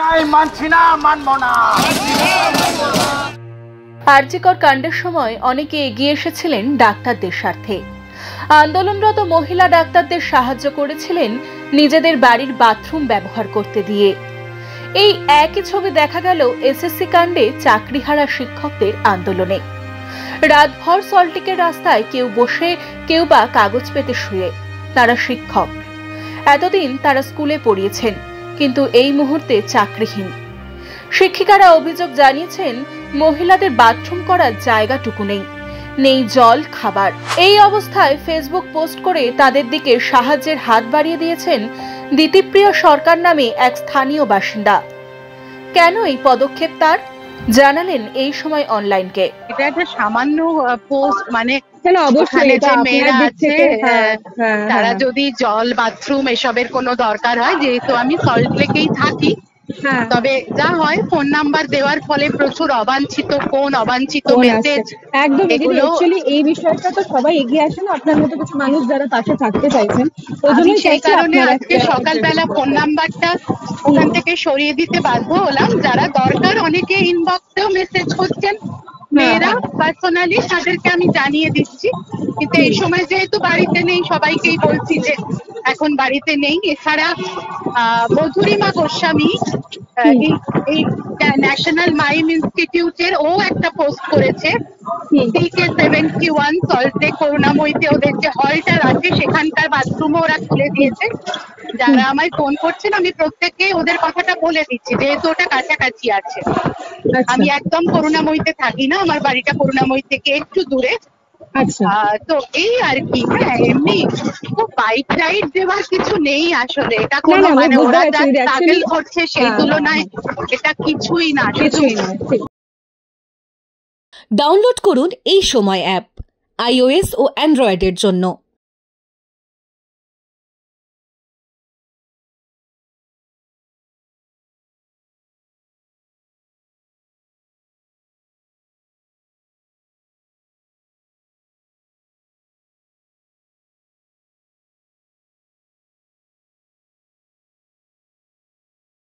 অন্যায় মানছি না, মানব না। আরজিকর কাণ্ডের সময় অনেকে এগিয়ে এসেছিলেন ডাক্তারদের স্বার্থে। আন্দোলনরত মহিলা ডাক্তারদের সাহায্য করেছিলেন নিজেদের বাড়ির বাথরুম ব্যবহার করতে দিয়ে। এই একই ছবি দেখা গেল এসএসসি কাণ্ডে চাকরিহারা শিক্ষকদের আন্দোলনে। রাতভর সল্টলেকের রাস্তায় কেউ বসে, কেউ বা কাগজ পেতে শুয়ে। তারা শিক্ষক, এতদিন তারা স্কুলে পড়িয়েছেন, কিন্তু এই মুহূর্তে চাকরিহীন। শিক্ষিকারা অভিযোগ জানিয়েছেন মহিলাদের বাথরুম করার জায়গাটুকু নেই, নেই জল, খাবার। এই অবস্থায় ফেসবুক পোস্ট করে তাদের দিকে সাহায্যের হাত বাড়িয়ে দিয়েছেন দিতিপ্রিয় সরকার নামে এক স্থানীয় বাসিন্দা। কেন এই পদক্ষেপ তার জানালেন এই সময় অনলাইনকে। এটা একটা সামান্য পোস্ট, মানে অবশ্যই যে মেয়েরা আছে তারা যদি জল, বাথরুম এসবের কোনো দরকার হয়, যেহেতু আমি সল্টলেকেই থাকি, তবে যা হয় ফোন নাম্বার দেওয়ার ফলে প্রচুর অবাঞ্ছিত ফোন, অবাঞ্ছিত মেসেজ, একদম অ্যাকচুয়ালি এই বিষয়টা তো সবাই এগিয়ে আসে না, আপনার মতো কিছু মানুষ যারা পাশে থাকতে চাইছেন, সেই কারণে আজকে সকালবেলা ফোন নাম্বারটা ওখান থেকে সরিয়ে দিতে বাধ্য হলাম। যারা দরকার অনেকে ইনবক্সেও মেসেজ করছেন, মেয়েরা পার্সোনালি, তাদেরকে আমি জানিয়ে দিচ্ছি। কিন্তু এই সময় যেহেতু বাড়িতে নেই, সবাইকেই বলছি যে এখন বাড়িতে নেই। এছাড়া মধুরিমা গোস্বামী এই ন্যাশনাল মাইম ইনস্টিটিউটের ও একটা পোস্ট করেছে, CK71 সল্টলেক করুণাময়ীতে ওদের যে হলটার আছে সেখানকার বাথরুমও ওরা খুলে দিয়েছে। যারা আমায় ফোন করছেন আমি প্রত্যেককে ওদের কথাটা বলে দিচ্ছি, যেহেতু ওটা কাছাকাছি আছে। আমি একদম করুণাময়ীতে থাকি না, আমার বাড়িটা করুণাময়ী থেকে একটু দূরে। তো এই আর কি। হ্যাঁ, এমনি বাইক রাইড দেওয়ার কিছু নেই আসলে। এটা কোনো মানে ওরা যা স্ট্রাগল করছে সেই তুলনায় এটা কিছুই না। ডাউনলোড করুন এই সময় অ্যাপ, iOS ও অ্যান্ড্রয়েডের জন্য।